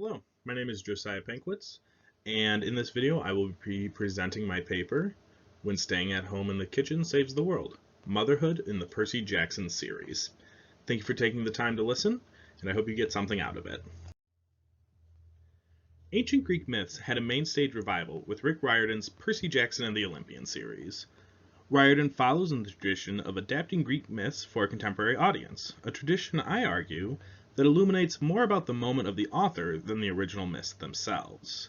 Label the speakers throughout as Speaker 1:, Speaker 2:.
Speaker 1: Hello, my name is Josiah Pankwitz, and in this video I will be presenting my paper, When Staying at Home in the Kitchen Saves the World, Motherhood in the Percy Jackson series. Thank you for taking the time to listen, and I hope you get something out of it. Ancient Greek myths had a main stage revival with Rick Riordan's Percy Jackson and the Olympian series. Riordan follows in the tradition of adapting Greek myths for a contemporary audience, a tradition, I argue, that illuminates more about the moment of the author than the original myths themselves.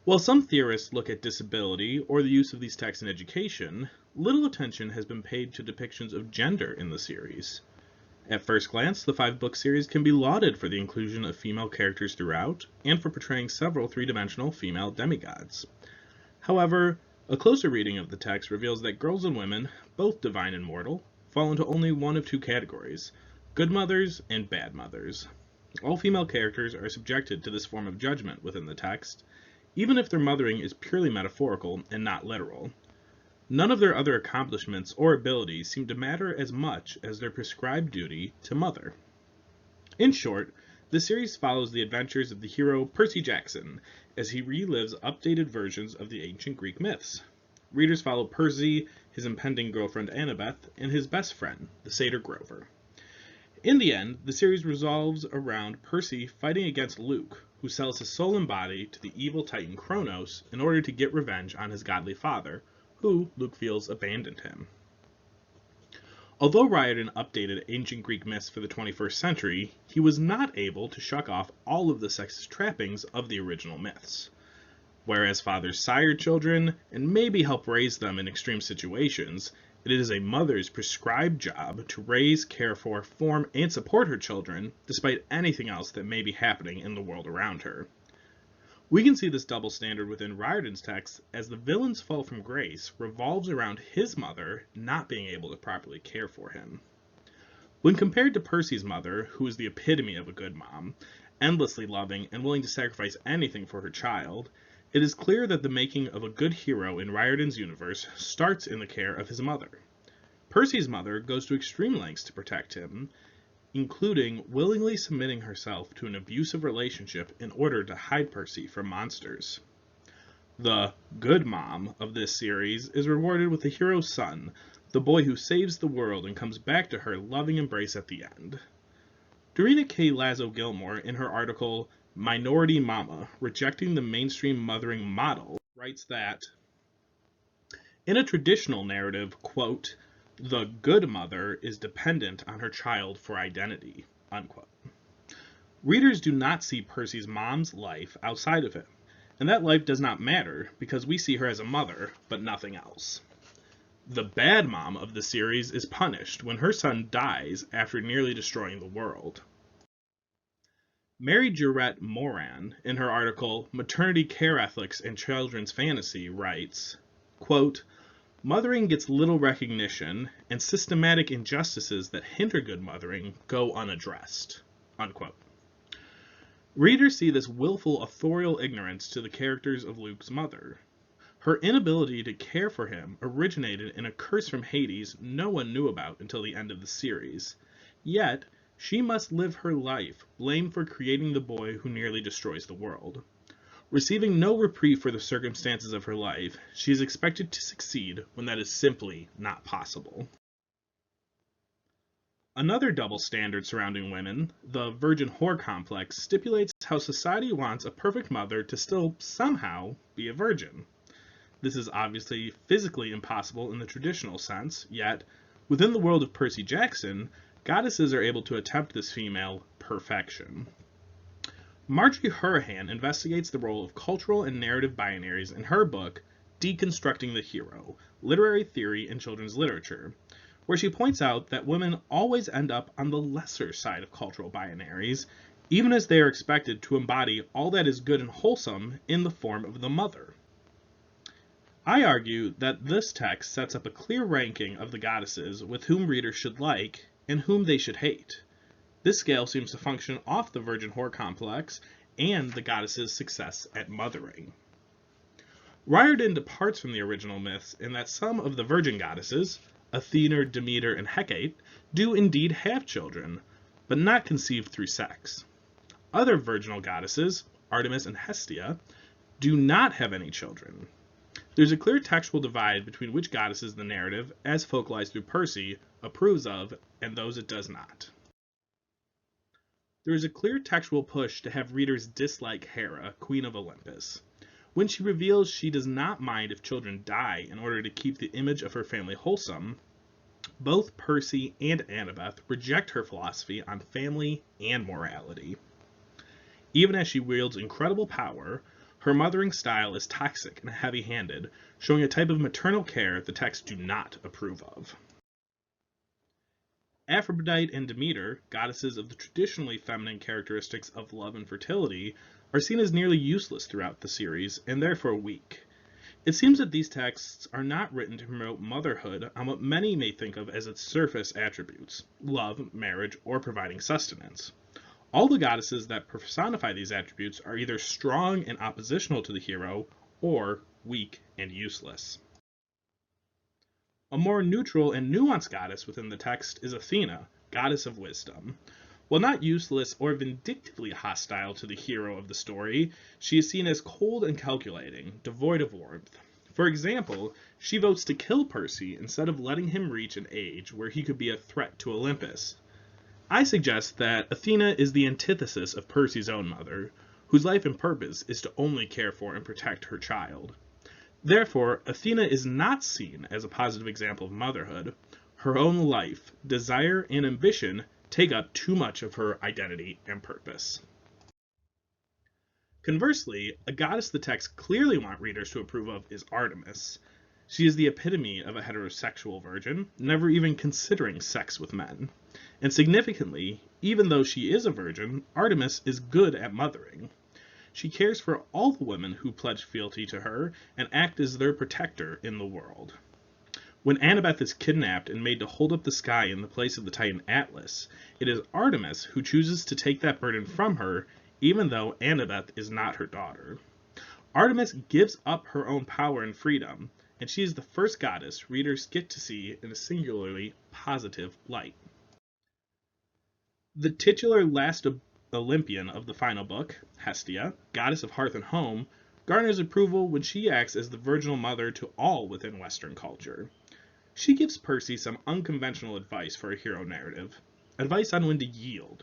Speaker 1: While some theorists look at disability or the use of these texts in education, little attention has been paid to depictions of gender in the series. At first glance, the five-book series can be lauded for the inclusion of female characters throughout, and for portraying several three-dimensional female demigods. However, a closer reading of the text reveals that girls and women, both divine and mortal, fall into only one of two categories: good mothers and bad mothers. All female characters are subjected to this form of judgment within the text, even if their mothering is purely metaphorical and not literal. None of their other accomplishments or abilities seem to matter as much as their prescribed duty to mother. In short, the series follows the adventures of the hero Percy Jackson as he relives updated versions of the ancient Greek myths. Readers follow Percy, his impending girlfriend Annabeth, and his best friend, the satyr Grover. In the end, the series revolves around Percy fighting against Luke, who sells his soul and body to the evil titan Kronos in order to get revenge on his godly father, who, Luke feels, abandoned him. Although Riordan updated ancient Greek myths for the 21st century, he was not able to shuck off all of the sexist trappings of the original myths. Whereas fathers sire children and maybe help raise them in extreme situations, it is a mother's prescribed job to raise, care for, form, and support her children, despite anything else that may be happening in the world around her. We can see this double standard within Riordan's text as the villain's fall from grace revolves around his mother not being able to properly care for him. When compared to Percy's mother, who is the epitome of a good mom, endlessly loving and willing to sacrifice anything for her child, it is clear that the making of a good hero in Riordan's universe starts in the care of his mother. Percy's mother goes to extreme lengths to protect him, including willingly submitting herself to an abusive relationship in order to hide Percy from monsters. The good mom of this series is rewarded with the hero's son, the boy who saves the world and comes back to her loving embrace at the end. Dorina K. Lazo-Gilmore, in her article Minority Mama, Rejecting the Mainstream Mothering Model, writes that, in a traditional narrative, quote, the good mother is dependent on her child for identity, unquote. Readers do not see Percy's mom's life outside of him, and that life does not matter because we see her as a mother, but nothing else. The bad mom of the series is punished when her son dies after nearly destroying the world. Mary Jarrett Moran, in her article Maternity Care Ethics and Children's Fantasy, writes, quote, mothering gets little recognition, and systematic injustices that hinder good mothering go unaddressed, unquote. Readers see this willful authorial ignorance to the characters of Luke's mother. Her inability to care for him originated in a curse from Hades no one knew about until the end of the series. Yet, she must live her life blamed for creating the boy who nearly destroys the world. Receiving no reprieve for the circumstances of her life, she is expected to succeed when that is simply not possible. Another double standard surrounding women, the virgin whore complex, stipulates how society wants a perfect mother to still somehow be a virgin. This is obviously physically impossible in the traditional sense, yet, within the world of Percy Jackson, goddesses are able to attempt this female perfection. Marjorie Hurahan investigates the role of cultural and narrative binaries in her book, Deconstructing the Hero, Literary Theory in Children's Literature, where she points out that women always end up on the lesser side of cultural binaries, even as they are expected to embody all that is good and wholesome in the form of the mother. I argue that this text sets up a clear ranking of the goddesses with whom readers should like and whom they should hate. This scale seems to function off the virgin whore complex and the goddess's success at mothering. Riordan departs from the original myths in that some of the virgin goddesses, Athena, Demeter, and Hecate, do indeed have children, but not conceived through sex. Other virginal goddesses, Artemis and Hestia, do not have any children. There's a clear textual divide between which goddesses the narrative, as focalized through Percy, approves of and those it does not. There is a clear textual push to have readers dislike Hera, Queen of Olympus. When she reveals she does not mind if children die in order to keep the image of her family wholesome, both Percy and Annabeth reject her philosophy on family and morality. Even as she wields incredible power, her mothering style is toxic and heavy-handed, showing a type of maternal care the texts do not approve of. Aphrodite and Demeter, goddesses of the traditionally feminine characteristics of love and fertility, are seen as nearly useless throughout the series, and therefore weak. It seems that these texts are not written to promote motherhood on what many may think of as its surface attributes, love, marriage, or providing sustenance. All the goddesses that personify these attributes are either strong and oppositional to the hero, or weak and useless. A more neutral and nuanced goddess within the text is Athena, goddess of wisdom. While not useless or vindictively hostile to the hero of the story, she is seen as cold and calculating, devoid of warmth. For example, she votes to kill Percy instead of letting him reach an age where he could be a threat to Olympus. I suggest that Athena is the antithesis of Percy's own mother, whose life and purpose is to only care for and protect her child. Therefore, Athena is not seen as a positive example of motherhood. Her own life, desire, and ambition take up too much of her identity and purpose. Conversely, a goddess the texts clearly want readers to approve of is Artemis. She is the epitome of a heterosexual virgin, never even considering sex with men. And significantly, even though she is a virgin, Artemis is good at mothering. She cares for all the women who pledge fealty to her and act as their protector in the world. When Annabeth is kidnapped and made to hold up the sky in the place of the Titan Atlas, it is Artemis who chooses to take that burden from her, even though Annabeth is not her daughter. Artemis gives up her own power and freedom, and she is the first goddess readers get to see in a singularly positive light. The titular last Olympian of the final book, Hestia, goddess of hearth and home, garners approval when she acts as the virginal mother to all within Western culture. She gives Percy some unconventional advice for a hero narrative, advice on when to yield.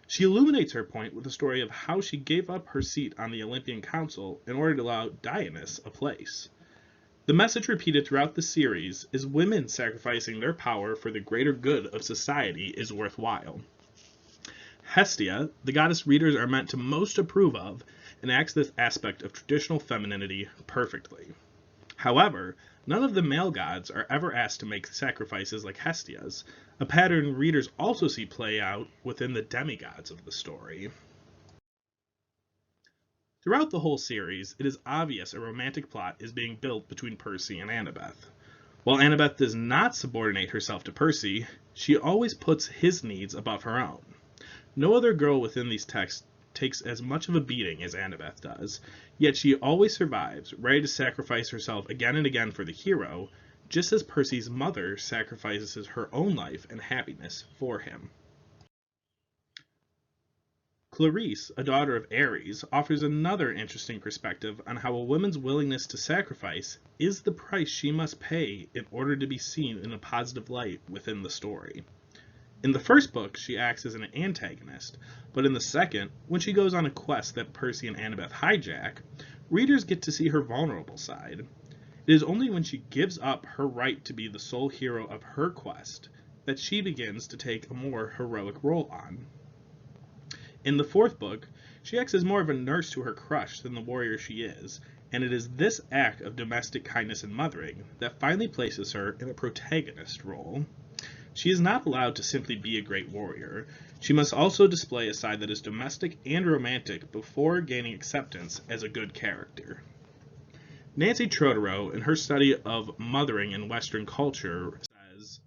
Speaker 1: She illuminates her point with the story of how she gave up her seat on the Olympian Council in order to allow Dionysus a place. The message repeated throughout the series is women sacrificing their power for the greater good of society is worthwhile. Hestia, the goddess readers are meant to most approve of, enacts this aspect of traditional femininity perfectly. However, none of the male gods are ever asked to make sacrifices like Hestia's, a pattern readers also see play out within the demigods of the story. Throughout the whole series, it is obvious a romantic plot is being built between Percy and Annabeth. While Annabeth does not subordinate herself to Percy, she always puts his needs above her own. No other girl within these texts takes as much of a beating as Annabeth does, yet she always survives, ready to sacrifice herself again and again for the hero, just as Percy's mother sacrifices her own life and happiness for him. Clarisse, a daughter of Ares, offers another interesting perspective on how a woman's willingness to sacrifice is the price she must pay in order to be seen in a positive light within the story. In the first book, she acts as an antagonist, but in the second, when she goes on a quest that Percy and Annabeth hijack, readers get to see her vulnerable side. It is only when she gives up her right to be the sole hero of her quest that she begins to take a more heroic role on. In the fourth book, she acts as more of a nurse to her crush than the warrior she is, and it is this act of domestic kindness and mothering that finally places her in a protagonist role. She is not allowed to simply be a great warrior. She must also display a side that is domestic and romantic before gaining acceptance as a good character. Nancy Trotero, in her study of mothering in Western culture, says,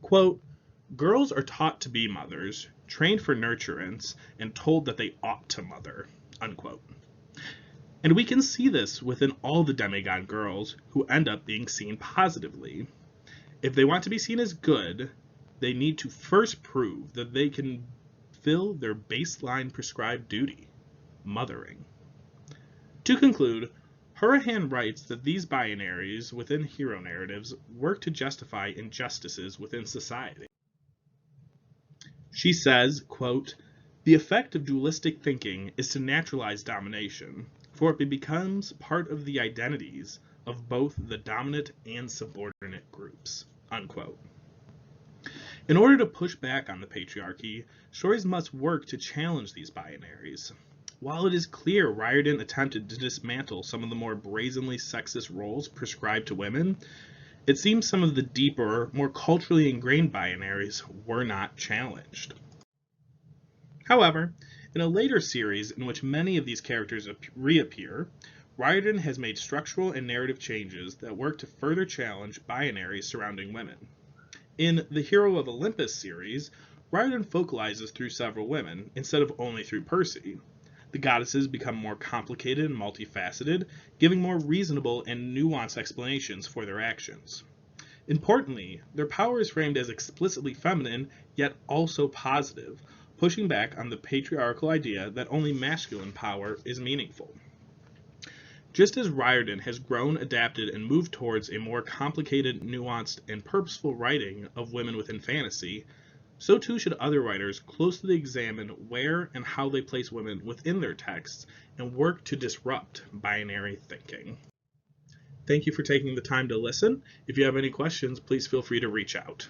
Speaker 1: quote, "Girls are taught to be mothers, trained for nurturance, and told that they ought to mother," unquote. And we can see this within all the demigod girls who end up being seen positively. If they want to be seen as good, they need to first prove that they can fulfill their baseline prescribed duty, mothering. To conclude, Hurahan writes that these binaries within hero narratives work to justify injustices within society. She says, quote, "The effect of dualistic thinking is to naturalize domination, for it becomes part of the identities of both the dominant and subordinate groups." Unquote. In order to push back on the patriarchy, stories must work to challenge these binaries. While it is clear Riordan attempted to dismantle some of the more brazenly sexist roles prescribed to women, it seems some of the deeper, more culturally ingrained binaries were not challenged. However, in a later series in which many of these characters reappear, Riordan has made structural and narrative changes that work to further challenge binaries surrounding women. In the Hero of Olympus series, Riordan focalizes through several women, instead of only through Percy. The goddesses become more complicated and multifaceted, giving more reasonable and nuanced explanations for their actions. Importantly, their power is framed as explicitly feminine, yet also positive, pushing back on the patriarchal idea that only masculine power is meaningful. Just as Riordan has grown, adapted, and moved towards a more complicated, nuanced, and purposeful writing of women within fantasy, so too should other writers closely examine where and how they place women within their texts and work to disrupt binary thinking. Thank you for taking the time to listen. If you have any questions, please feel free to reach out.